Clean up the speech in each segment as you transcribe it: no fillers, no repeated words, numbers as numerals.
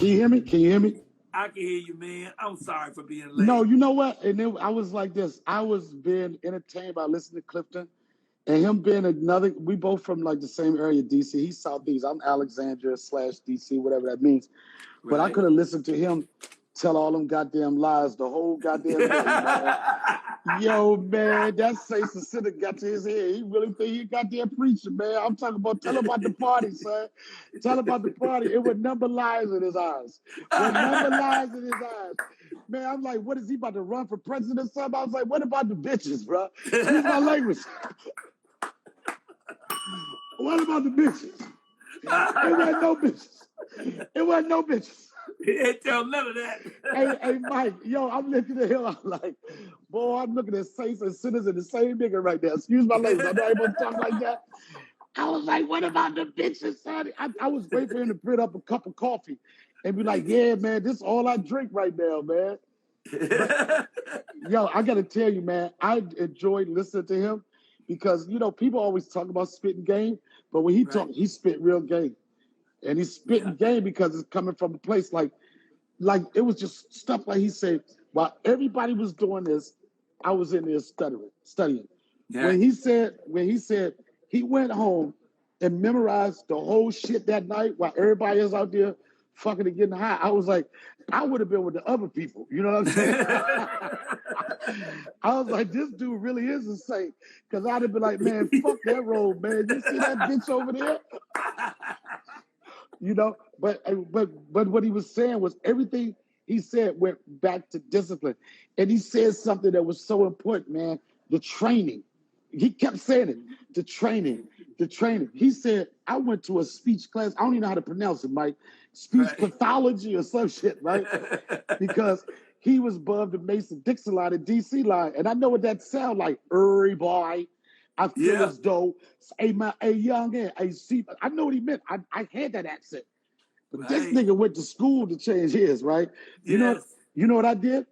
Can you hear me? Can you hear me? I can hear you, man. I'm sorry for being late. No, you know what? And then I was like this. I was being entertained by listening to Clifton and him being another. We both from like the same area, DC. He's Southeast. I'm Alexandria / DC, whatever that means. But I could have listened to him tell all them goddamn lies the whole goddamn day, man. Yo, man, that Saints and Sinner got to his head. He really think he goddamn preaching, man. I'm talking about, tell him about the party, son. Tell him about the party. It was number lies in his eyes. With number lies in his eyes. Man, I'm like, what is he about to run for president or something? I was like, what about the bitches, bro? Excuse my language. What about the bitches? It wasn't no bitches. It wasn't no bitches. He ain't tell none of that. Hey, Mike, yo, I'm looking at him. I'm like, boy, I'm looking at Saints and Sinners in the same nigga right there. Excuse my language. I'm not able to talk like that. I was like, what about the bitches, son? I was waiting for him to print up a cup of coffee and be like, yeah, man, this is all I drink right now, man. But, yo, I got to tell you, man, I enjoyed listening to him because, you know, people always talk about spitting game, but when he talked, he spit real game. And he's spitting game because it's coming from a place like it was just stuff like he said, while everybody was doing this, I was in there studying. Yeah. When he said he went home and memorized the whole shit that night while everybody is out there fucking and getting high, I was like, I would have been with the other people. You know what I'm saying? I was like, this dude really is insane. Because I'd have been like, man, fuck that road, man. You see that bitch over there? You know, but what he was saying was everything he said went back to discipline. And he said something that was so important, man, the training. He kept saying it, the training. He said, I went to a speech class. I don't even know how to pronounce it, Mike. Speech pathology or some shit, right? Because he was above the Mason-Dixon line, the DC line. And I know what that sound like. Boy. I feel as though, hey, young man, I know what he meant. I had that accent. But this nigga went to school to change his, right? You know what I did?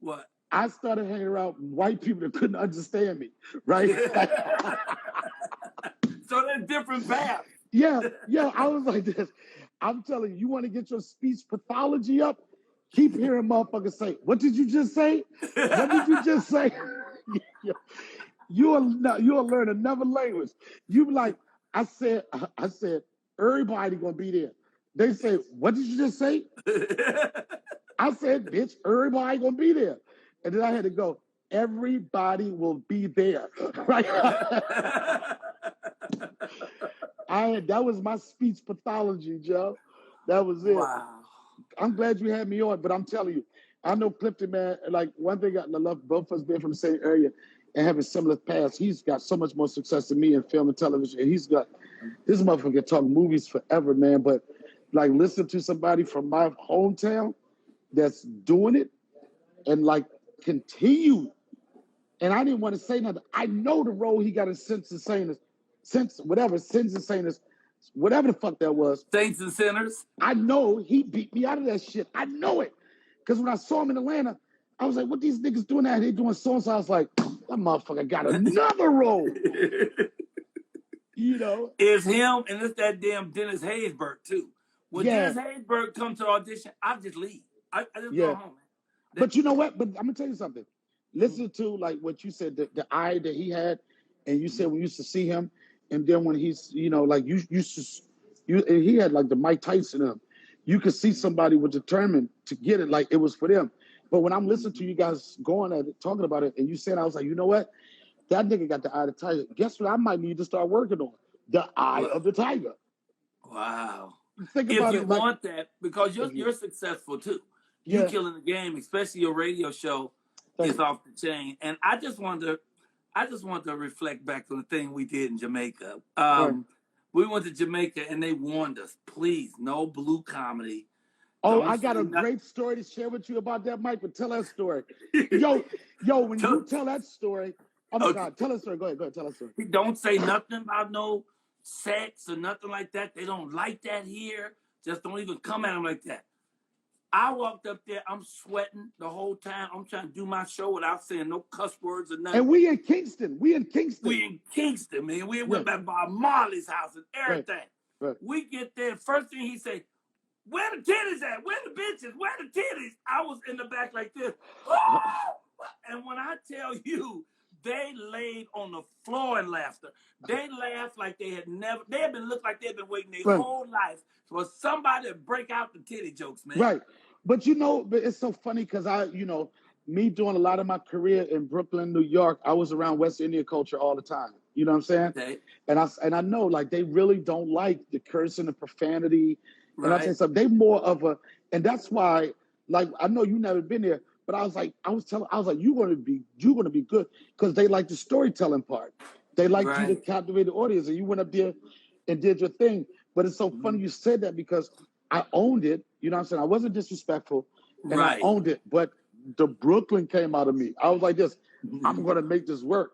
What? I started hanging around white people that couldn't understand me, right? So they're different paths. Yeah, I was like this. I'm telling you want to get your speech pathology up? Keep hearing motherfuckers say, what did you just say? What did you just say? You'll learn another language. You like, I said, everybody gonna be there. They say, what did you just say? I said, bitch, everybody gonna be there. And then I had to go, everybody will be there. Right? That was my speech pathology, Joe. That was it. Wow. I'm glad you had me on, but I'm telling you, I know Clifton, man, like one thing I love both of us being from the same area and having similar paths. He's got so much more success than me in film and television. And he's got, this motherfucker can talk movies forever, man. But like listen to somebody from my hometown that's doing it and like continue. And I didn't want to say nothing. I know the role he got in Sins and Sinners, whatever the fuck that was. Saints and Sinners. I know he beat me out of that shit. I know it. Because when I saw him in Atlanta, I was like, what these niggas doing out here doing so-and-so? I was like, that motherfucker got another role. You know? It's him and it's that damn Dennis Haysbert, too. When Dennis Haysbert comes to the audition, I just leave. I just go home. Man. But you know what? But I'm going to tell you something. Listen to like what you said, the eye that he had, and you said we used to see him, and then when he's, you know, like he had like the Mike Tyson in him. You could see somebody was determined to get it, like it was for them. But when I'm listening to you guys going at it, talking about it, and you said, I was like, you know what? That nigga got the eye of the tiger. Guess what? I might need to start working on the eye of the tiger. Wow. Think if about you it, want that, because you're successful too. You're killing the game, especially your radio show is off the chain. And I just want to reflect back on the thing we did in Jamaica. We went to Jamaica and they warned us, please, no blue comedy. Oh, I got a great story to share with you about that, Mike, but tell that story. Yo, when you tell that story, oh my God, tell that story. Go ahead, tell that story. Don't say nothing about no sex or nothing like that. They don't like that here. Just don't even come at them like that. I walked up there, I'm sweating the whole time. I'm trying to do my show without saying no cuss words or nothing. And we in Kingston, man. We went back by Marley's house and everything. Right. We get there, first thing he say, where the titties at? Where the bitches? Where the titties? I was in the back like this. And when I tell you, they laid on the floor in laughter. They laughed like they had been looked like they'd been waiting their whole life for somebody to break out the titty jokes, man. Right. But but it's so funny because me doing a lot of my career in Brooklyn, New York, I was around West Indian culture all the time. You know what I'm saying? Okay. And I know like they really don't like the cursing, the profanity. Right. And I say something. They more of and that's why, like, I know you never been there, but I was like, you're gonna be good because they like the storytelling part. They like you to captivate the audience, and you went up there and did your thing. But it's so funny you said that because I owned it. You know what I'm saying? I wasn't disrespectful, and I owned it. But the Brooklyn came out of me. I was like this, I'm going to make this work.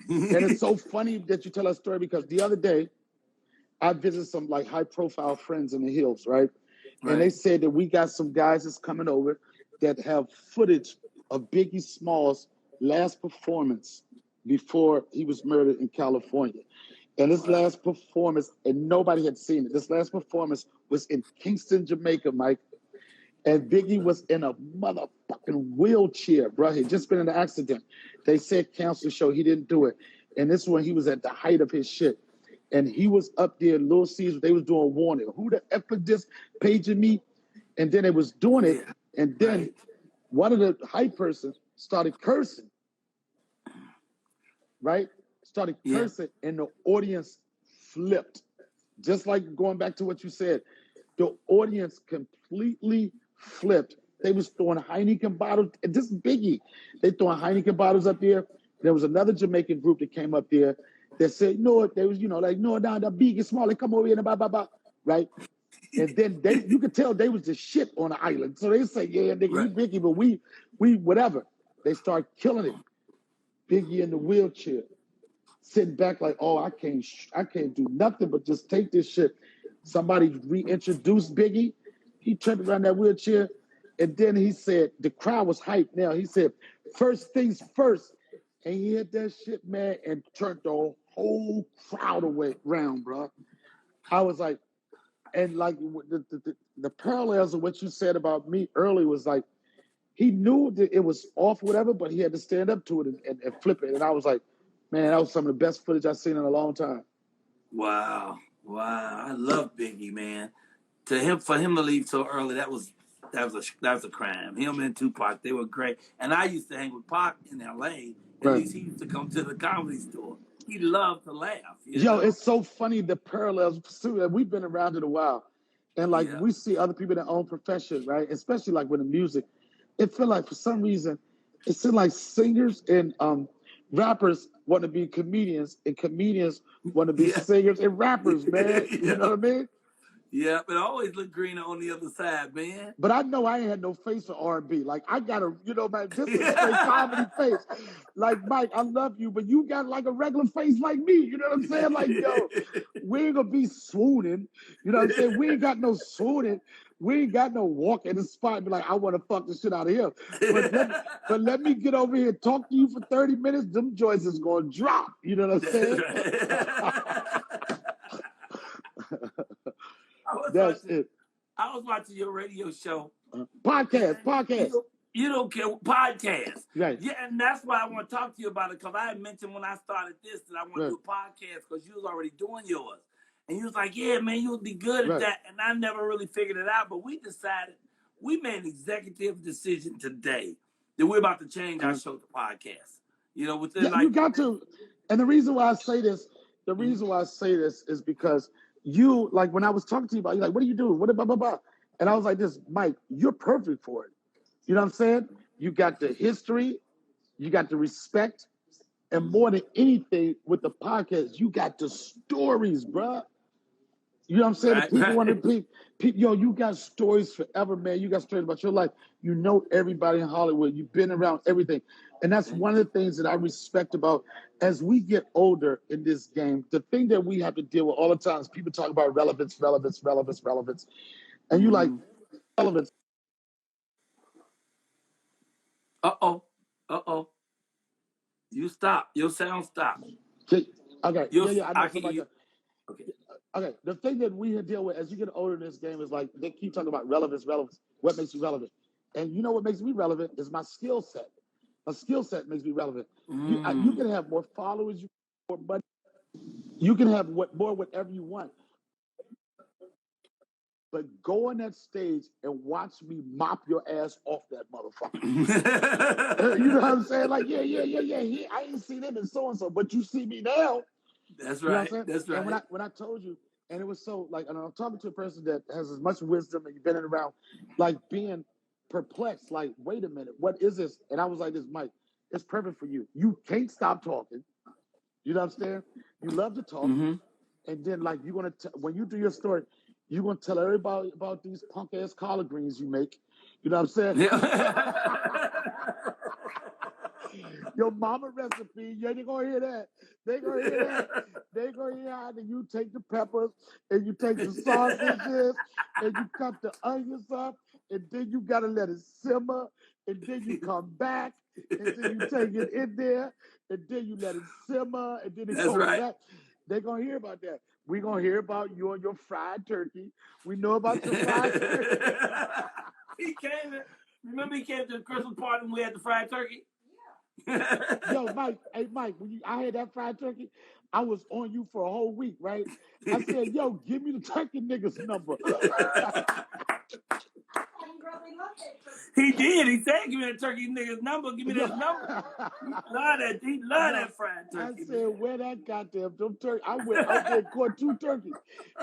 And it's so funny that you tell that story because the other day, I visited some like high-profile friends in the hills, right? And they said that we got some guys that's coming over that have footage of Biggie Smalls' last performance before he was murdered in California. And this last performance, and nobody had seen it, this last performance was in Kingston, Jamaica, Mike. And Biggie was in a motherfucking wheelchair, bro. He'd just been in an accident. They said cancel the show. He didn't do it. And this one, he was at the height of his shit. And he was up there, Little Caesars, they was doing warning. Who the F is this paging me? And then they was doing it. And then one of the hype persons started cursing. Right? Started cursing, and the audience flipped. Just like going back to what you said, the audience completely flipped. They was throwing Heineken bottles, and this is Biggie. They throwing Heineken bottles up there. There was another Jamaican group that came up there that said, no, they was, like, no, down the big and small, they come over here and blah, blah, blah, right? And then you could tell they was the shit on the island. So they say, yeah, nigga, you Biggie, but we whatever. They start killing it. Biggie in the wheelchair, sitting back like, oh, I can't do nothing but just take this shit. Somebody reintroduced Biggie. He turned around that wheelchair, and then he said, the crowd was hyped now. He said, first things first. And he hit that shit, man, and turned the whole crowd around, bro. I was like, and like the parallels of what you said about me earlier was like, he knew that it was off, whatever, but he had to stand up to it and flip it. And I was like, man, that was some of the best footage I've seen in a long time. Wow. I love Biggie, man. For him to leave so early, that was a crime. Him and Tupac, they were great. And I used to hang with Pac in L.A. At least he used to come to the Comedy Store. He loved to laugh. Yo, it's so funny the parallels. We've been around it a while. And like we see other people in their own profession, right? Especially like with the music. It feel like for some reason, it seems like singers and rappers want to be comedians, and comedians want to be singers and rappers, man. You know what I mean? Yeah, but I always look greener on the other side, man. But I know I ain't had no face for R&B. Like, I got man, just a straight comedy face. Like, Mike, I love you, but you got like a regular face like me. You know what I'm saying? Like, yo, we ain't gonna be swooning. You know what I'm saying? We ain't got no swooning. We ain't got no walk in the spot and be like, I want to fuck the shit out of him. But let me get over here and talk to you for 30 minutes. Them joints is going to drop. You know what I'm saying? I was watching your radio show. Podcast. You don't care. Podcast. Right. Yeah, and that's why I want to talk to you about it, because I had mentioned when I started this that I want to do a podcast because you was already doing yours. And you was like, yeah, man, you would be good at that. And I never really figured it out, but we made an executive decision today that we're about to change our show to podcast. You know, within you got to. And the reason why I say this is because you, like, when I was talking to you about, you're like, what are you doing? What blah, blah, blah. And I was like this, Mike, you're perfect for it. You know what I'm saying? You got the history, you got the respect, and more than anything with the podcast, you got the stories, bro. You know what I'm saying? The people want to be, yo, you got stories forever, man. You got stories about your life. You know everybody in Hollywood. You've been around everything. And that's one of the things that I respect about as we get older in this game. The thing that we have to deal with all the time is people talk about relevance. And you like, relevance. Uh-oh. You stop. Your sound stopped. Okay. I can hear you. Okay. Okay, the thing that we deal with as you get older in this game is like they keep talking about relevance. What makes you relevant? And you know what makes me relevant is my skill set. My skill set makes me relevant. You can have more followers, more money, you can have whatever you want. But go on that stage and watch me mop your ass off that motherfucker. You know what I'm saying? Like, yeah. I ain't seen him in so and so, but you see me now. That's right. You know what I'm saying? That's right. And when I told you, and it was so like, and I'm talking to a person that has as much wisdom and you've been around, like being perplexed, like, wait a minute, what is this? And I was like, this, Mike, it's perfect for you. You can't stop talking. You know what I'm saying? You love to talk. Mm-hmm. And then, like, you're going to, when you do your story, you're going to tell everybody about these punk ass collard greens you make. You know what I'm saying? Yeah. Your mama recipe, yeah, they're going to hear that. They're going to hear that. They're going to hear how you take the peppers and you take the sausages and you cut the onions up and then you got to let it simmer and then you come back and then you take it in there and then you let it simmer and then it goes back. They're going to hear about that. We're going to hear about you and your fried turkey. We know about your fried turkey. Remember he came to the Christmas party when we had the fried turkey? Yeah. Yo, Mike, when I had that fried turkey, I was on you for a whole week, right? I said, yo, give me the turkey nigga's number. He did. He said, give me that turkey nigga's number. Give me that number. He love that fried turkey. I said, where that goddamn turkey? I went out there and caught 2 turkeys.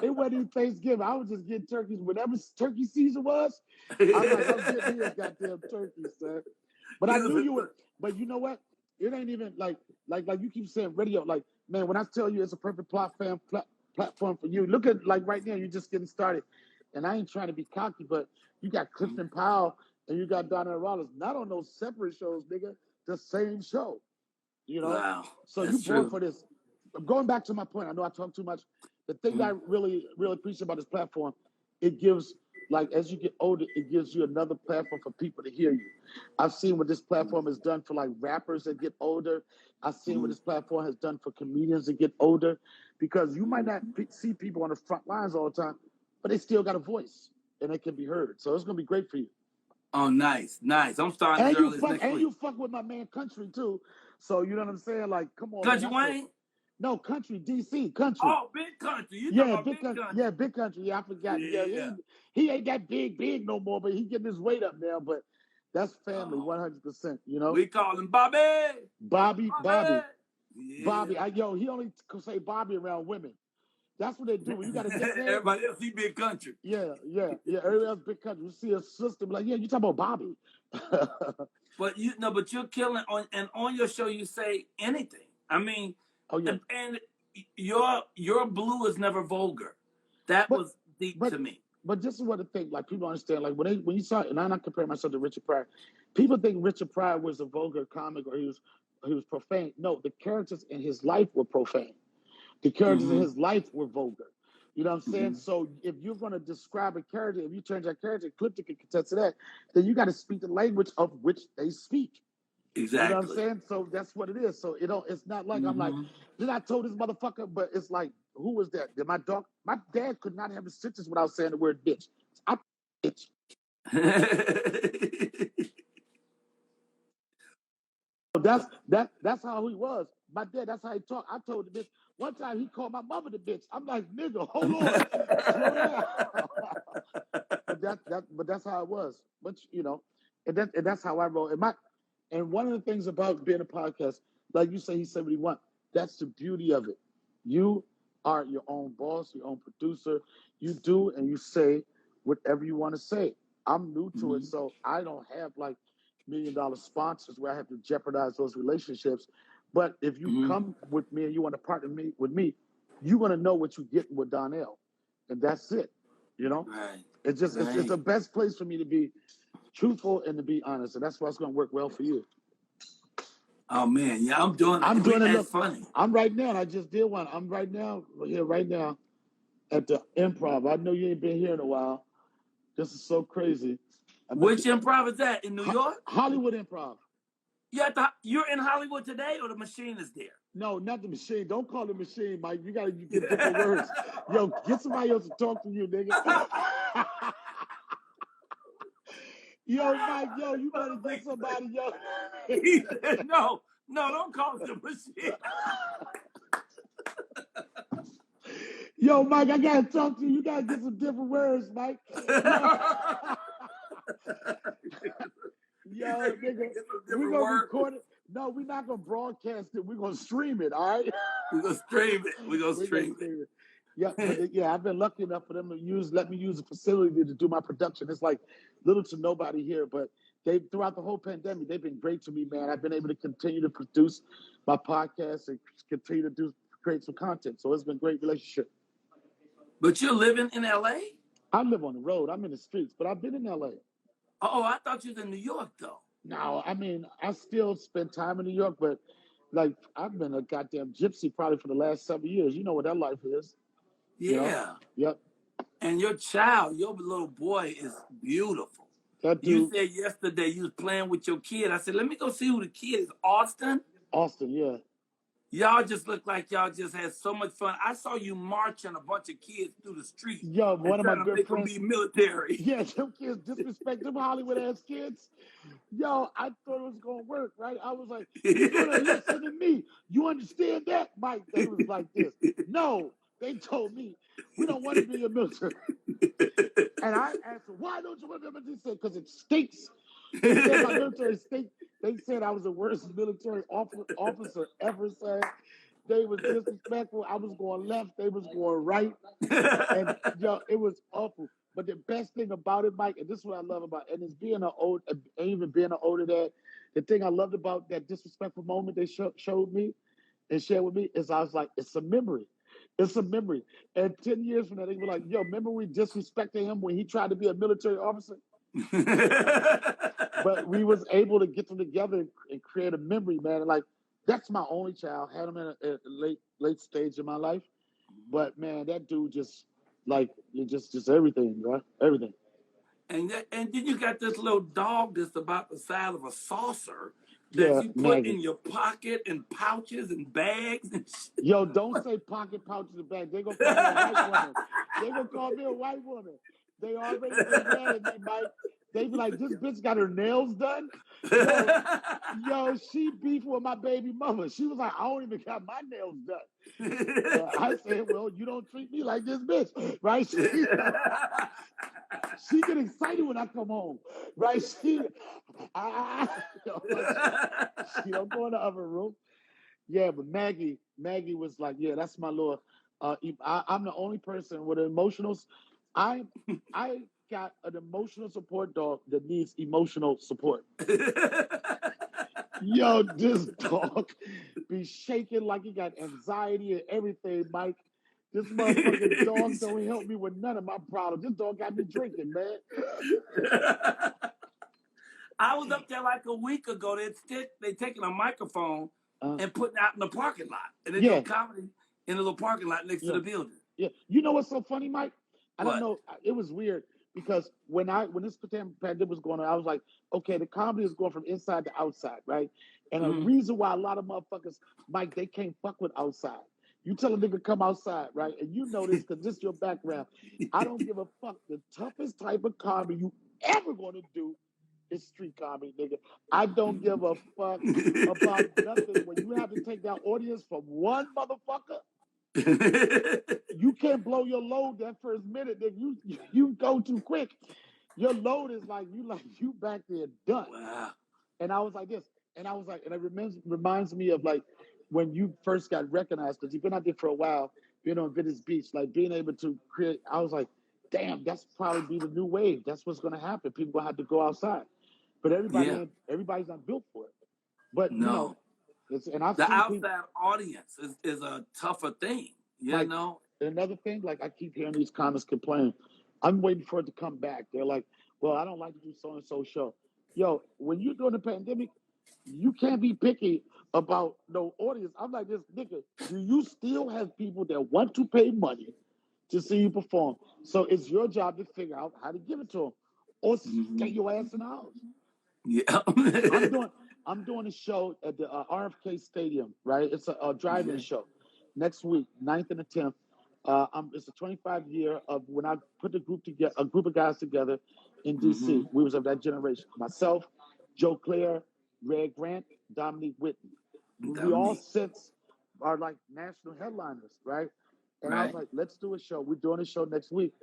It wasn't even Thanksgiving. I was just getting turkeys. Whenever turkey season was, I'm like, I'm getting these goddamn turkeys, son. But I knew you would. But you know what? It ain't even like you keep saying radio. Like, man, when I tell you it's a perfect platform for you, look at, like, right now, you're just getting started. And I ain't trying to be cocky, but you got Clifton Powell and you got Donnell Rawlings. Not on those separate shows, nigga. The same show. You know? Wow. So you born for this. Going back to my point, I know I talk too much. The thing that I really, really appreciate about this platform, it gives, like, as you get older, it gives you another platform for people to hear you. I've seen what this platform has done for, like, rappers that get older. I've seen what this platform has done for comedians that get older, because you might not see people on the front lines all the time, but they still got a voice and they can be heard. So it's going to be great for you. Oh, nice. I'm starting as early as next week. And you fuck with my man Country, too. So, you know what I'm saying? Like, come on, Country Wayne? No, Country, DC, Country. Oh, Big Country. You talking about Big Country. Yeah, Big Country. Yeah, I forgot. Yeah. He ain't that big no more, but he getting his weight up now. But that's family, 100%, you know? We call him Bobby. Bobby. Yeah. Bobby. He only say Bobby around women. That's what they do. You got a nickname. Everybody else, he Big Country. Yeah. Everybody else Big Country. You see a sister, like, yeah, you talking about Bobby. But you're killing on your show. You say anything. I mean, and your blue is never vulgar. That was deep to me. But this is what the thing, like, people understand, like, when you saw it, and I'm not comparing myself to Richard Pryor. People think Richard Pryor was a vulgar comic or he was profane. No, the characters in his life were profane. The characters in his life were vulgar. You know what I'm saying? So if you're going to describe a character, if you change that character, Clifton can contest to that, then you got to speak the language of which they speak. Exactly. You know what I'm saying? So that's what it is. So it's not like I'm like, then I told this motherfucker, but it's like, who was that? My dad could not have a sentence without saying the word bitch. Bitch. So that's how he was. My dad, that's how he talked. I told the bitch. One time he called my mother the bitch. I'm like, nigga, hold on. Slow down. But that's how it was. But you know, and that's how I roll. And one of the things about being a podcast, like you say, he's 71. That's the beauty of it. You are your own boss, your own producer. You do and you say whatever you want to say. I'm new to it, so I don't have like $1 million sponsors where I have to jeopardize those relationships. But if you come with me and you want to partner with me, you're going to know what you're getting with Donnell. And that's it. You know? Right. It's just, it's the best place for me to be truthful and to be honest. And that's why it's going to work well for you. Oh, man. Yeah, I'm doing it. That's funny. I'm right now, and I just did one. I'm right now at the Improv. I know you ain't been here in a while. This is so crazy. Which improv is that? In New York? Hollywood Improv. You're in Hollywood today, or the machine is there? No, not the machine. Don't call the machine, Mike. You gotta get different words. Yo, get somebody else to talk to you, nigga. Yo, Mike, yo, you better get somebody, yo. He said, no, don't call it the machine. Yo, Mike, I gotta talk to you. You gotta get some different words, Mike. Yo, nigga, we're gonna record it. No, we're not gonna broadcast it. We're gonna stream it, all right? We're gonna stream it. Yeah, I've been lucky enough for them to let me use the facility to do my production. It's like little to nobody here, but throughout the whole pandemic, they've been great to me, man. I've been able to continue to produce my podcast and continue to create some content. So it's been a great relationship. But you're living in LA? I live on the road. I'm in the streets, but I've been in LA. Oh, I thought you was in New York, though. No, I mean, I still spend time in New York, but like I've been a goddamn gypsy probably for the last 7 years. You know what that life is. Yeah. You know? Yep. And your little boy is beautiful. That dude, you said yesterday you was playing with your kid. I said, let me go see who the kid is. Austin? Austin, yeah. Y'all just look like y'all just had so much fun. I saw you marching a bunch of kids through the street. Yo, one of my good friends be military. Yeah, them kids disrespect them Hollywood ass kids. Yo, I thought it was gonna work, right? I was like, you're gonna listen to me. You understand that, Mike? They was like this. No, they told me we don't want to be a military. And I asked them, why don't you want to be a military? They said, because it stinks. They said my military stink. They said I was the worst military officer ever, said. They was disrespectful. I was going left. They was going right. And yo, it was awful. But the best thing about it, Mike, and this is what I love about it, and it's being even being an older dad, the thing I loved about that disrespectful moment they showed me and shared with me is I was like, it's a memory. It's a memory. And 10 years from now, they were like, yo, remember we disrespected him when he tried to be a military officer? But we was able to get them together and create a memory, man. And like, that's my only child. Had him in a late stage of my life. But man, that dude just just everything, bro. Everything. And then you got this little dog that's about the size of a saucer that you put in your pocket and pouches and bags. Yo, don't say pocket, pouches, and bags. They're gonna call me a white woman. They're gonna call me a white woman. They already been mad at me, Mike. They be like, this bitch got her nails done. Yo, she beefed with my baby mama. She was like, I don't even got my nails done. I said, well, you don't treat me like this bitch, right? She get excited when I come home, right? She don't go in the other room. Yeah, but Maggie was like, yeah, that's my Lord. I'm the only person with emotionals. I got an emotional support dog that needs emotional support. Yo, this dog be shaking like he got anxiety and everything, Mike. This motherfucking dog don't help me with none of my problems. This dog got me drinking, man. I was up there like a week ago. They taking a microphone and putting out in the parking lot. And they do comedy in a little parking lot next to the building. Yeah. You know what's so funny, Mike? I don't know. It was weird because when this pandemic was going on, I was like, okay, the comedy is going from inside to outside, right? And a reason why a lot of motherfuckers, Mike, they can't fuck with outside. You tell a nigga come outside, right? And you know this because this is your background. I don't give a fuck. The toughest type of comedy you ever going to do is street comedy, nigga. I don't give a fuck about nothing. When you have to take that audience from one motherfucker, you can't blow your load that first minute, nigga. You go too quick. Your load is like you back there done. Wow. And I was like this, and it reminds me of like when you first got recognized because you've been out there for a while, being on Venice Beach, like being able to create. I was like, damn, that's probably be the new wave. That's what's going to happen. People gonna have to go outside, but everybody's not built for it. But no. And I've the seen outside audience is a tougher thing, you know. Another thing, like I keep hearing these comics complain. I'm waiting for it to come back. They're like, well, I don't like to do so and so show. Yo, when you're doing the pandemic, you can't be picky about no audience. I'm like this, nigga. Do you still have people that want to pay money to see you perform? So it's your job to figure out how to give it to them, or stay your ass in the house. Yeah, I'm doing a show at the RFK Stadium, right? It's a drive-in show next week, 9th and the 10th. It's a 25 year of when I put a group of guys together in DC. We was of that generation. Myself, Joe Claire, Red Grant, Dominique Whitney. We all since are like national headliners, right? And I was like, let's do a show. We're doing a show next week.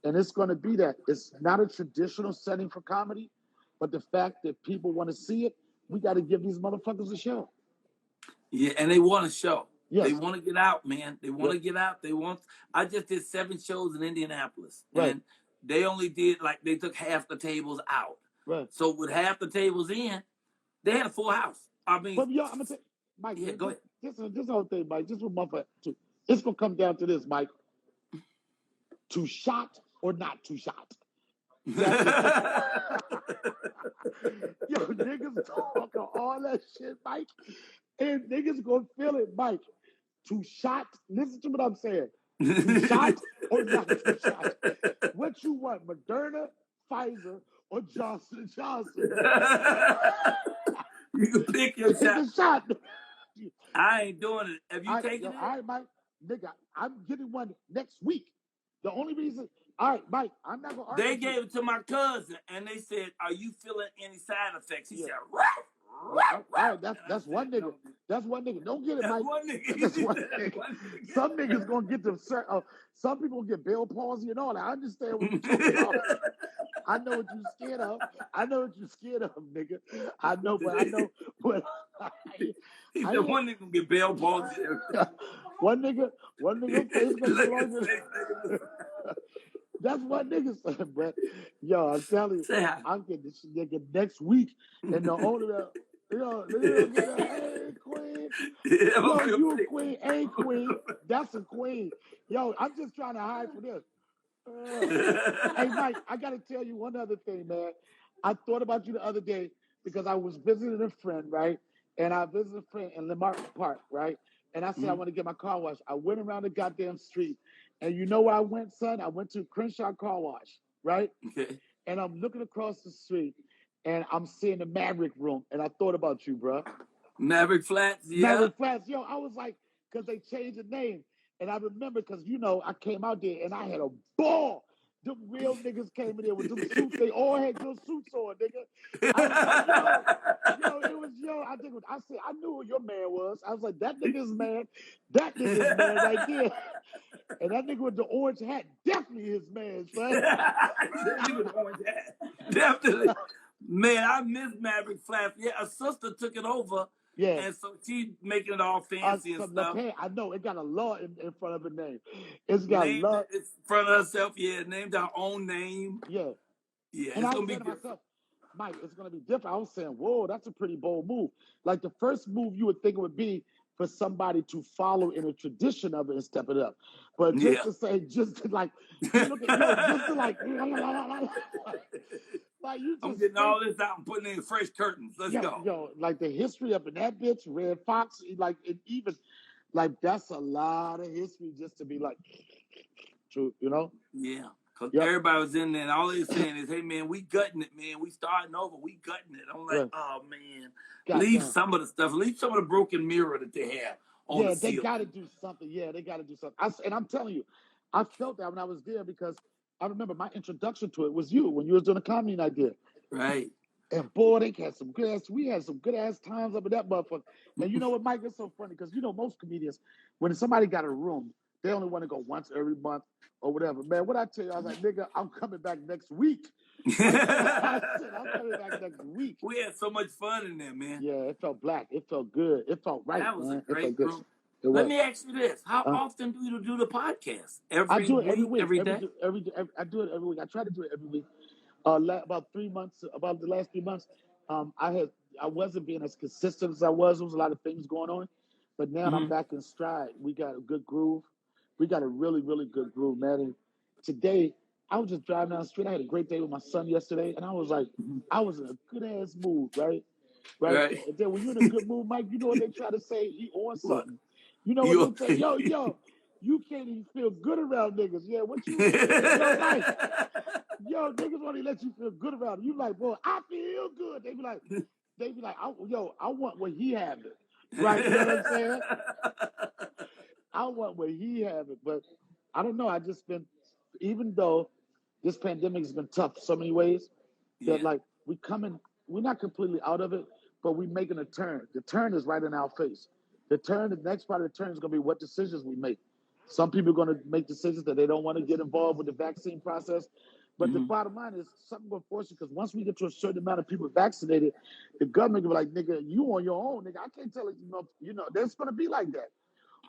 And it's going to be that. It's not a traditional setting for comedy, but the fact that people want to see it, we got to give these motherfuckers a show. Yeah, and they want a show. Yes. They want to get out, man. They want to get out. I just did 7 shows in Indianapolis. And they only did, they took half the tables out. Right. So with half the tables in, they had a full house. I mean. But yo, I'm going to say, Mike, go ahead. This whole thing, Mike, just one motherfucker. It's going to come down to this, Mike. Too shot or not too shot? Yo, niggas talking all that shit, Mike. And niggas gonna feel it, Mike. Too shot. Listen to what I'm saying. Too shot or not too shot? What you want, Moderna, Pfizer, or Johnson & Johnson? You can pick your shot. I ain't doing it. Have you taken it? All right, Mike. Nigga, I'm getting one next week. The only reason, all right, Mike, I'm not gonna argue. They gave it to my cousin, and they said, "Are you feeling any side effects?" He said, All right, that's one nigga. That's one nigga. Don't get it, Mike. That's one nigga. Some niggas gonna get them. Some people get Bell palsy and all that. I understand what you're talking about. I know what you're scared of. Nigga. I know, but he said one nigga gonna get Bell palsy. One nigga face gonna be longer. That's what niggas say, but yo, I'm telling you, I'm getting this nigga next week, and the older, hey queen, yo, you a queen, ain't queen, that's a queen. Yo, I'm just trying to hide for this. Hey Mike, I gotta tell you one other thing, man. I thought about you the other day because I was visiting a friend, right? And I visited a friend in Lamar Park, right? And I said, I want to get my car washed. I went around the goddamn street. And you know where I went, son? I went to Crenshaw Car Wash, right? Okay. And I'm looking across the street, and I'm seeing the Maverick Room. And I thought about you, bro. Maverick Flats, yeah. Maverick Flats. Yo, I was like, because they changed the name. And I remember, because, I came out there, and I had a ball. Them real niggas came in there with them suits. They all had good suits on, nigga. I knew who your man was. I was like, that nigga's man. That nigga's man right there. And that nigga with the orange hat, definitely his man, son. That nigga with the orange hat. Definitely. Man, I miss Maverick Flats. Yeah, a sister took it over. Yeah. And so she's making it all fancy and stuff. I know, it got a law in front of the name. It's got law. It's in front of herself, named our own name. Yeah. Yeah, and it's going to be different. Mike, it's going to be different. I was saying, whoa, that's a pretty bold move. Like the first move you would think it would be for somebody to follow in a tradition of it and step it up. But just to like, look at, just to like, like you just I'm getting all this out and putting in fresh curtains. Let's go. Yo, like the history up in that bitch, Red Fox, like it even, like that's a lot of history just to be like, true, Yeah. Because everybody was in there, and all they're saying is, hey, man, we gutting it, man. We starting over. We gutting it. I'm like, oh, man. Leave some of the stuff. Leave some of the broken mirror that they have on the ceiling. They got to do something. Yeah, they got to do something. And I'm telling you, I felt that when I was there because I remember my introduction to it was you when you was doing a comedy night there. Right. And boy, we had some good ass times up in that motherfucker. And you know what, Mike, it's so funny because most comedians, when somebody got a room, they only want to go once every month or whatever. Man, what I tell you, I was like, nigga, I'm coming back next week. I said, I'm coming back next week. We had so much fun in there, man. Yeah, it felt black. It felt good. It felt right. That was man. A great group. Let me ask you this. How often do you do the podcast? I do it every week. Every day? I do it every week. I try to do it every week. About the last 3 months, I wasn't being as consistent as I was. There was a lot of things going on. But now I'm back in stride. We got a good groove. We got a really, really good groove, man. And today, I was just driving down the street. I had a great day with my son yesterday, and I was like, I was in a good-ass mood, right? And then when you're in a good mood, Mike, you know what they try to say? He on something. You know what they say? Yo, you can't even feel good around niggas. Yeah, what you Mike, niggas want to let you feel good around them. You like, boy, I feel good. They be like, They be like, I want what he having. Right? You know what I'm saying? I want what he having. But I don't know. I just been, even though this pandemic has been tough so many ways, that like we're not completely out of it, but we're making a turn. The turn is right in our face. The next part of the turn is going to be what decisions we make. Some people are going to make decisions that they don't want to get involved with the vaccine process. But the bottom line is something going to force you, because once we get to a certain amount of people vaccinated, the government will be like, nigga, you on your own, nigga. I can't tell you, there's going to be like that.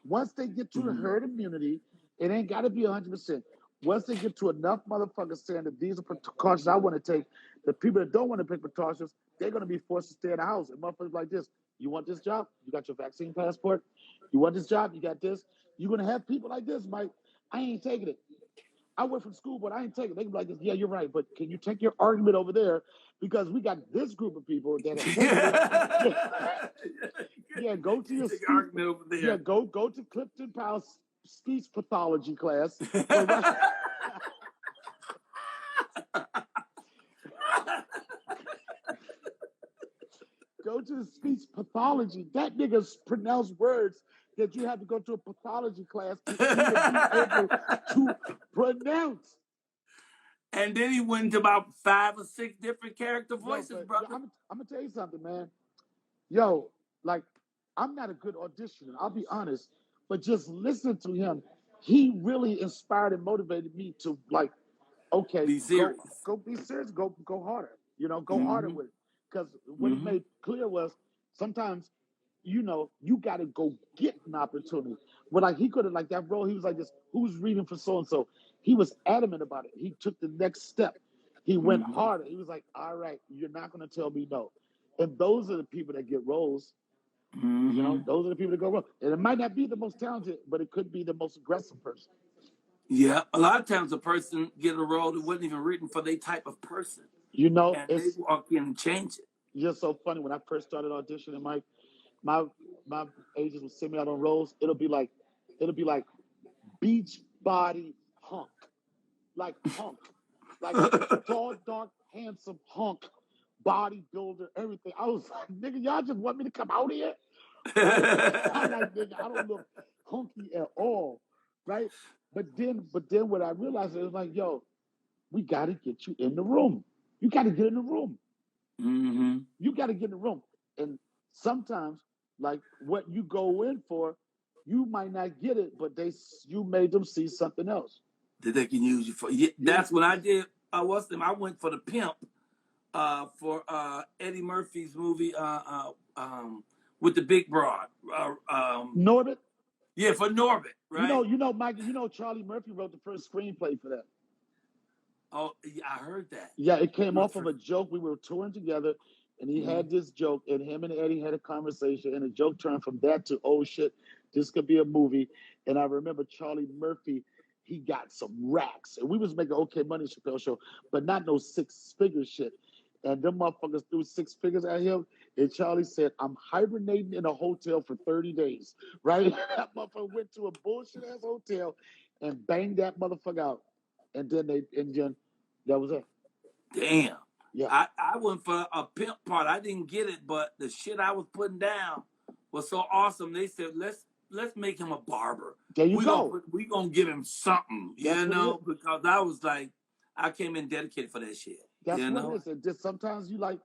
Once they get to the herd immunity, it ain't got to be 100%. Once they get to enough motherfuckers saying that these are precautions I want to take, the people that don't want to take precautions, they're going to be forced to stay in the house. And motherfuckers like this, you want this job? You got your vaccine passport? You want this job? You got this? You're going to have people like this, Mike. I ain't taking it. I went from school, but I ain't taking it. They can be like this, yeah, you're right, but can you take your argument over there? Because we got this group of people that have taken it. Yeah, go to your argument over there. Yeah, go to Clifton Powell's speech pathology class. Go to the speech pathology. That nigga's pronounce words that you have to go to a pathology class to even be able to pronounce. And then he went to about 5 or 6 different character voices, brother. I'm gonna tell you something, man. Yo, like, I'm not a good auditioner, I'll be honest, but just listening to him, he really inspired and motivated me to, like, okay, be serious. Go be serious, go harder, go harder with it. Because what he made clear was sometimes, you got to go get an opportunity. But like, he could have, like, that role, he was like this, who's reading for so-and-so? He was adamant about it. He took the next step. He went harder. He was like, all right, you're not going to tell me no. And those are the people that get roles. Those are the people that go wrong. And it might not be the most talented, but it could be the most aggressive person. Yeah, a lot of times a person get a role that wasn't even written for their type of person. And they walk in and change it. Just so funny. When I first started auditioning, Mike, my agents would send me out on roles. It'll be like beach body hunk, like tall, dark, handsome hunk, bodybuilder, everything. I was like, nigga, y'all just want me to come out here? I'm like, nigga, I don't look hunky at all, right? But then what I realized is, like, yo, we got to get you in the room. You got to get in the room. You got to get in the room. And sometimes, like, what you go in for, you might not get it, but you made them see something else that they can use you for. Yeah, that's what I did. I went for the pimp for Eddie Murphy's movie with the big broad. Norbit? Yeah, for Norbit, right? You know, Mike, Charlie Murphy wrote the first screenplay for that. Oh, yeah, I heard that. Yeah, it came off of a joke. We were touring together, and he had this joke, and him and Eddie had a conversation, and the joke turned from that to, oh, shit, this could be a movie. And I remember Charlie Murphy, he got some racks. And we was making okay money Chappelle Show, but not no 6-figure shit. And them motherfuckers threw 6 figures at him, and Charlie said, I'm hibernating in a hotel for 30 days, right? That motherfucker went to a bullshit-ass hotel and banged that motherfucker out. And then that was it. Damn. Yeah. I went for a pimp part. I didn't get it, but the shit I was putting down was so awesome. They said, let's make him a barber. There you go. We gonna give him something, because I was like, I came in dedicated for that shit. That's what it is. Just sometimes you like,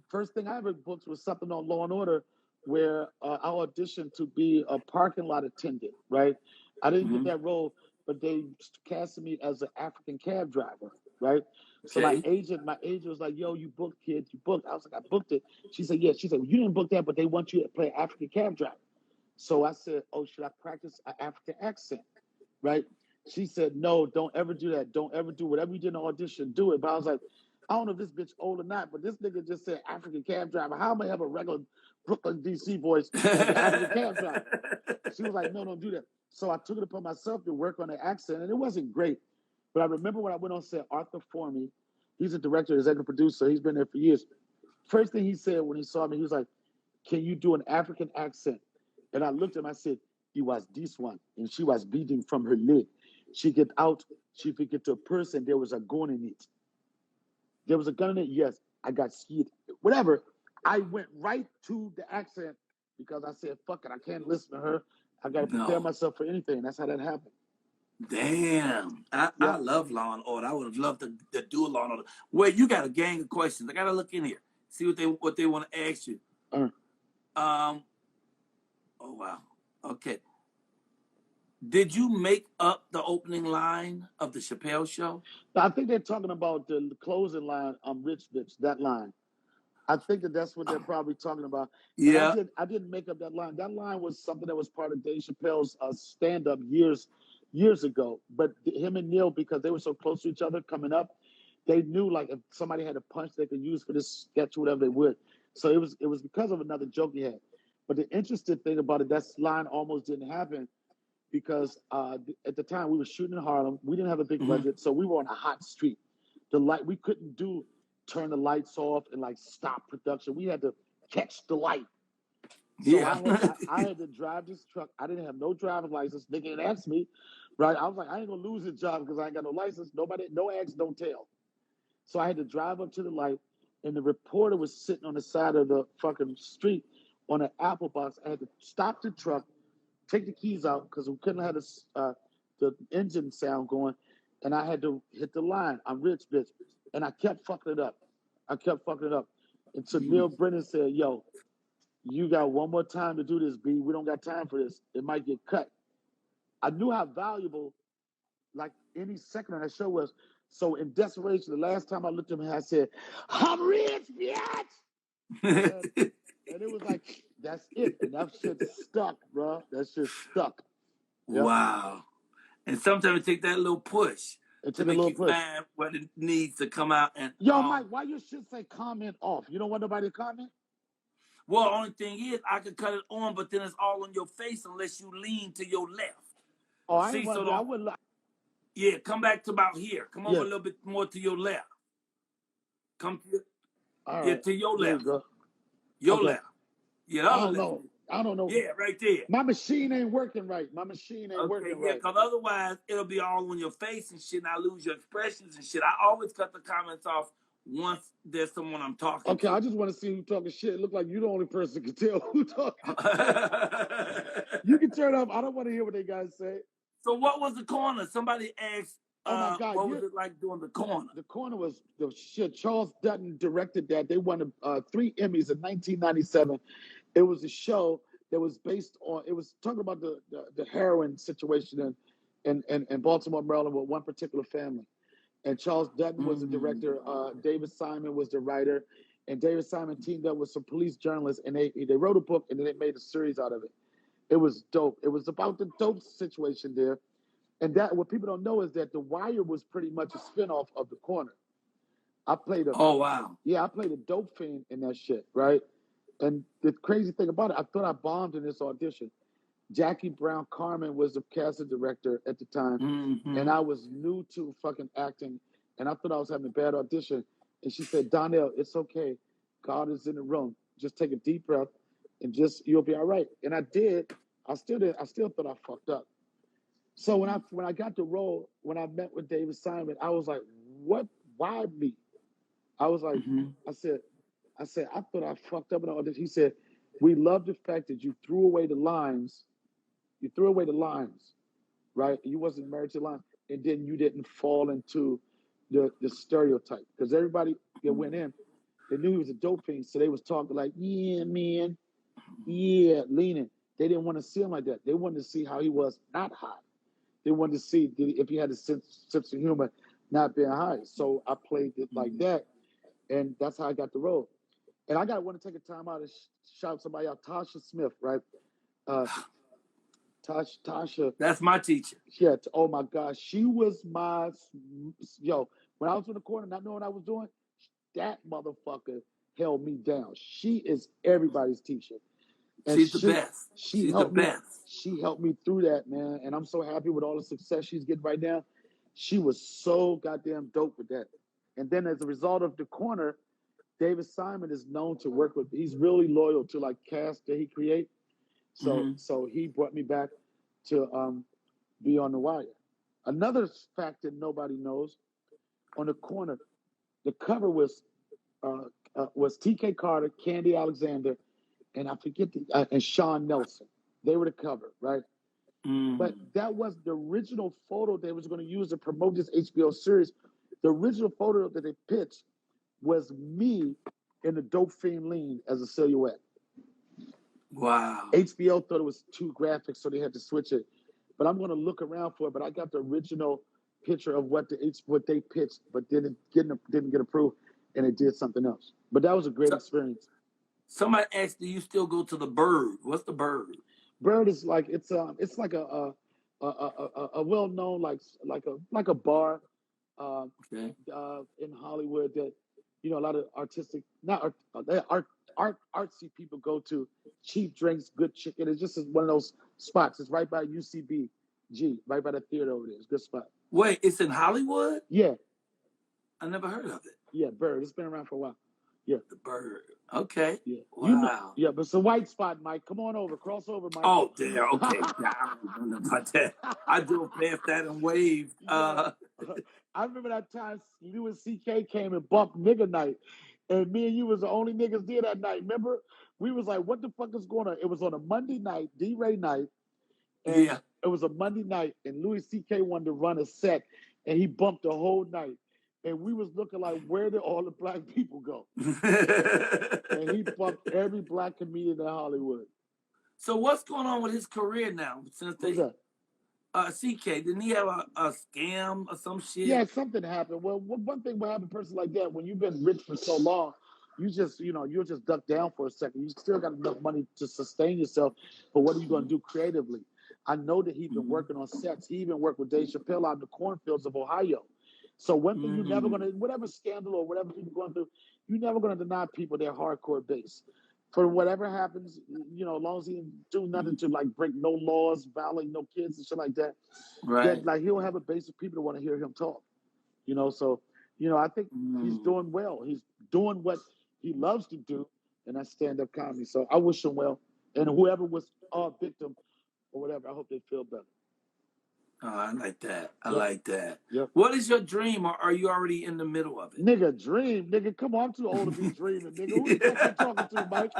first thing I ever booked was something on Law and Order where I auditioned to be a parking lot attendant, right? I didn't get that role, but they casted me as an African cab driver, right? So my agent was like, yo, you booked, kid, you booked. I was like, I booked it. She said, yeah. She said, well, you didn't book that, but they want you to play African cab driver. So I said, oh, should I practice an African accent, right? She said, no, don't ever do that. Don't ever do whatever you did in the audition, do it. But I was like, I don't know if this bitch old or not, but this nigga just said African cab driver. How am I have a regular Brooklyn, D.C. voice as an African cab driver? She was like, no, don't do that. So I took it upon myself to work on the accent, and it wasn't great. But I remember when I went on set, Arthur Formey, he's a director, executive producer. He's been there for years. First thing he said when he saw me, he was like, can you do an African accent? And I looked at him, I said, it was this one. And she was bleeding from her leg. She get out, she figured to a person, there was a gun in it. There was a gun in it? Yes. I got scared. Whatever. I went right to the accent because I said, fuck it, I can't listen to her. I got to prepare myself for anything. That's how that happened. Damn. I love Law and Order. I would have loved to do a Law and Order. Well, you got a gang of questions. I got to look in here, see what they want to ask you. Oh, wow. Okay. Did you make up the opening line of the Chappelle Show? I think they're talking about the closing line, Rich Bitch, that line. I think that's what they're probably talking about. Yeah. And I didn't make up that line. That line was something that was part of Dave Chappelle's stand-up years ago. But him and Neil, because they were so close to each other coming up, they knew like if somebody had a punch they could use for this sketch or whatever, they would. So it was because of another joke he had. But the interesting thing about it, that line almost didn't happen because at the time we were shooting in Harlem. We didn't have a big budget, so we were on a hot street. We couldn't turn the lights off and like stop production. We had to catch the light. So I had to drive this truck. I didn't have no driver's license. They didn't ask me, right? I was like, I ain't gonna lose this job because I ain't got no license. Nobody, no ask, don't tell. So I had to drive up to the light, and the reporter was sitting on the side of the fucking street on an apple box. I had to stop the truck, take the keys out because we couldn't have the engine sound going, and I had to hit the line. I'm Rich Bitch. And I kept fucking it up. Until Neil Brennan said, yo, you got one more time to do this, B. We don't got time for this. It might get cut. I knew how valuable, like, any second on that show was. So in desperation, the last time I looked at him, I said, I'm rich, bitch! and it was like, that's it. And that shit stuck, bro. That shit stuck. Yep. Wow. And sometimes it take that little push. To make you find what it needs to come out. And yo, Mike, why you should say comment off? You don't want nobody to comment? Well, only thing is, I could cut it on, but then it's all on your face unless you lean to your left. Oh, I ain't want to. I wouldn't. Yeah, come back to about here. Come over a little bit more to your left. Come to to your left. You your left. Yeah, I don't know. Yeah, right there. My machine ain't working right. Working right. Because otherwise it'll be all on your face and shit, and I lose your expressions and shit. I always cut the comments off once there's someone I'm talking to. I just want to see who talking shit. It look like you the only person can tell who talking. You can turn off. I don't want to hear what they guys say. So what was the corner? Somebody asked, oh my God, what was it like doing the corner? The corner was the shit. Charles Dutton directed that. They won 3 Emmys in 1997. It was a show that was based on, it was talking about the heroin situation in Baltimore, Maryland with one particular family. And Charles Dutton was the director. David Simon was the writer. And David Simon teamed up with some police journalists, and they wrote a book, and then they made a series out of it. It was dope. It was about the dope situation there. And that what people don't know is that The Wire was pretty much a spinoff of The Corner. I played I played a dope fiend in that shit, right? And the crazy thing about it, I thought I bombed in this audition. Jackie Brown Carmen was the casting director at the time, and I was new to fucking acting, and I thought I was having a bad audition. And she said, Donnell, it's okay. God is in the room. Just take a deep breath, and you'll be all right. And I did. I still thought I fucked up. So when I got the role, when I met with David Simon, I was like, what? Why me? I was like, I said, I thought I fucked up in all this. He said, we love the fact that you threw away the lines. You threw away the lines, right? You wasn't married to the line. And then you didn't fall into the stereotype. Because everybody that went in, they knew he was a dope fiend. So they was talking like, yeah, man. Yeah, leaning. They didn't want to see him like that. They wanted to see how he was not high. They wanted to see if he had a sense of humor not being high. So I played it like that. And that's how I got the role. And I want to take a time out and shout somebody out. Tasha Smith, right? Tasha. That's my teacher. Yeah. Oh my gosh. She was my, when I was in the corner, not knowing what I was doing, that motherfucker held me down. She is everybody's teacher. And she's the best. She's the best. She helped me through that, man. And I'm so happy with all the success she's getting right now. She was so goddamn dope with that. And then as a result of The Corner, David Simon is known to work with, he's really loyal to like cast that he create. So he brought me back to be on The Wire. Another fact that nobody knows, on The Corner, the cover was was T.K. Carter, Candy Alexander, and I forget and Sean Nelson. They were the cover, right? But that was the original photo they was going to use to promote this HBO series. The original photo that they pitched was me in the Dope Fiend Lean as a silhouette. Wow. HBO thought it was too graphic, so they had to switch it. But I'm going to look around for it. But I got the original picture of what they pitched, but didn't get approved, and it did something else. But that was a great experience. Somebody asked, "Do you still go to the Bird?" What's the Bird? Bird is like it's like a well known like a bar in Hollywood that a lot of artistic artsy people go to. Cheap drinks, good chicken. It's just one of those spots. It's right by UCB, right by the theater over there. It's a good spot. Wait, it's in Hollywood? Yeah. I never heard of it. Yeah, Bird. It's been around for a while. Yeah. The Bird. Okay. Yeah. Wow. Yeah, but it's a white spot, Mike. Come on over. Cross over, Mike. Oh, there. Okay. I don't know about that. I drove past that and waved. I remember that time Louis C.K. came and bumped Nigga Night. And me and you was the only niggas there that night. Remember? We was like, what the fuck is going on? It was on a Monday night, D-Ray night. And it was a Monday night, and Louis C.K. wanted to run a set, and he bumped the whole night. And we was looking like, where did all the black people go? And he bumped every black comedian in Hollywood. So what's going on with his career now? Since they, CK, didn't he have a scam or some shit? Yeah, something happened. Well, one thing will happen to a person like that, when you've been rich for so long, you just, you'll just duck down for a second. You still got enough money to sustain yourself, but what are you going to do creatively? I know that he's been working on sets. He even worked with Dave Chappelle out in the cornfields of Ohio. So one thing you're never going to, whatever scandal or whatever people going through, you're never going to deny people their hardcore base. For whatever happens, as long as he didn't do nothing to like break no laws, violate no kids and shit like that, right? Like he'll have a base of people that want to hear him talk. So I think he's doing well. He's doing what he loves to do, and that's stand-up comedy. So I wish him well. And whoever was a victim or whatever, I hope they feel better. Oh, I like that. I like that. Yep. What is your dream, or are you already in the middle of it? Nigga, dream. Nigga, come on. I'm too old to be dreaming, nigga. Who the fuck you talking to, Mike?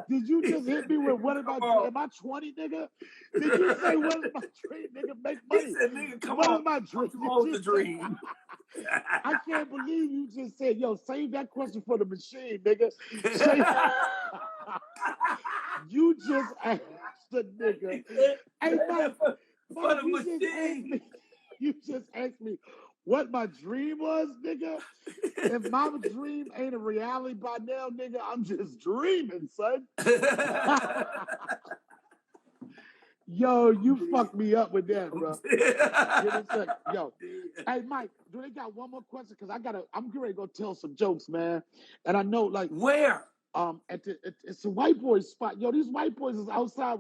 Did you just hit me with what am I 20, nigga? Did you say what is my dream, nigga? Make money. He said, nigga, come what on. Is my dream? I'm too old to dream. I can't believe you just said, yo, save that question for the machine, nigga. You just asked the nigga. Hey, Mike, for the machine. You just asked me what my dream was, nigga. If my dream ain't a reality by now, nigga, I'm just dreaming, son. Yo, you fucked me up with that, bro. Give me a second. Yo. Hey, Mike, do they got one more question? Because I'm getting ready to go tell some jokes, man. And I know, like... Where? It's a white boy spot. Yo, these white boys is outside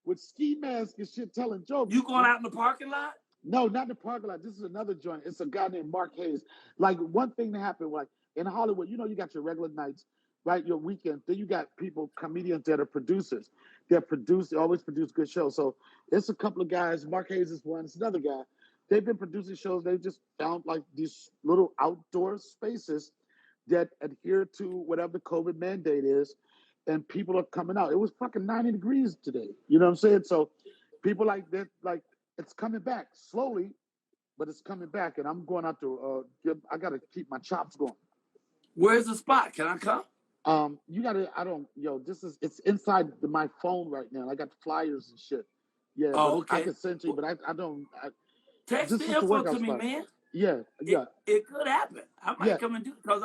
with ski masks and shit telling jokes. You going out in the parking lot? No, not in the parking lot. This is another joint. It's a guy named Mark Hayes. Like, one thing that happened, like, in Hollywood, you got your regular nights, right? Your weekend. Then you got comedians that are producers. They always produce good shows. So it's a couple of guys. Mark Hayes is one. It's another guy. They've been producing shows. They just found, like, these little outdoor spaces that adhere to whatever the COVID mandate is, and people are coming out. It was fucking 90 degrees today. You know what I'm saying? So people like that, like, it's coming back slowly, but it's coming back, and I'm going out to I got to keep my chops going. Where's the spot? Can I come? You got to, it's inside my phone right now. I got the flyers and shit. Yeah. Oh, okay. I can send to you, but I don't. Text the info to me, man. Yeah. It could happen. I might come and do it, because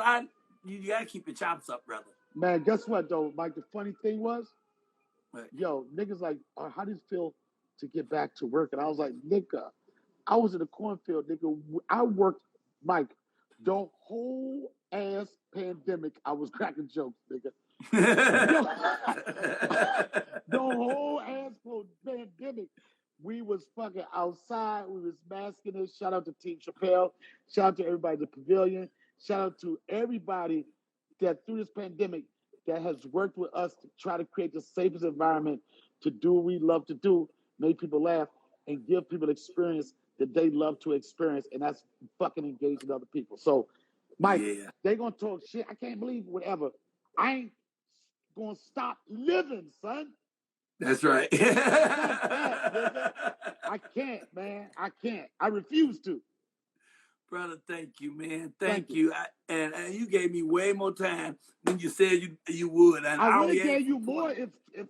you got to keep your chops up, brother. Man, guess what, though, Mike? The funny thing was, what? Yo, niggas like, how do you feel to get back to work? And I was like, nigga, I was in the cornfield, nigga. I worked, Mike, the whole ass pandemic. I was cracking jokes, nigga. The whole ass pandemic. We was fucking outside. We was masking it. Shout out to Team Chappelle. Shout out to everybody at the pavilion. Shout out to everybody that through this pandemic that has worked with us to try to create the safest environment to do what we love to do, make people laugh, and give people experience that they love to experience, and that's fucking engaging other people. So Mike, they gonna talk shit. I can't believe whatever. I ain't gonna stop living, son. That's right. I can't, man. I can't. I refuse to. Brother, thank you, man. Thank you. And you gave me way more time than you said you would. And I would have gave you more if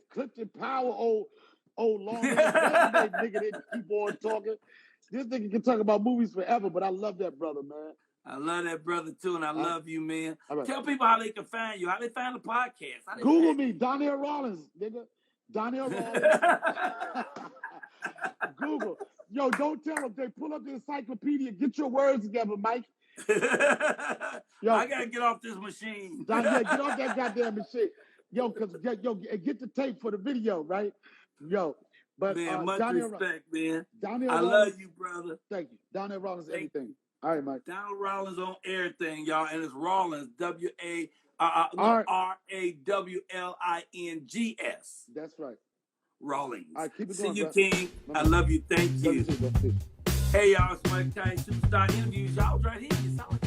Clifton Power, old long nigga didn't keep on talking. This nigga can talk about movies forever, but I love that brother, man. I love that brother too, and I love you, man. Right. Tell people how they can find you, how they find the podcast. Google me, Donnell Rawlings, nigga. Donnell Rawlings. Google. Yo, don't tell them. They pull up the encyclopedia. Get your words together, Mike. Yo, I gotta get off this machine. Get off that goddamn machine. Yo, get the tape for the video, right? Yo, but man, much respect, man. Donnell I love you, brother. Thank you. Donnell Rawlings, everything. All right, Mike. Donnell Rawlings on everything, y'all, and it's Rawlings, RAWLINGS. That's right. Rawlings. All right, keep it See going, you, bro. King. I love you. Thank you. Love you too, bro. Hey, y'all, it's Mike Tyson Superstar Interviews. Y'all was right here. You saw it.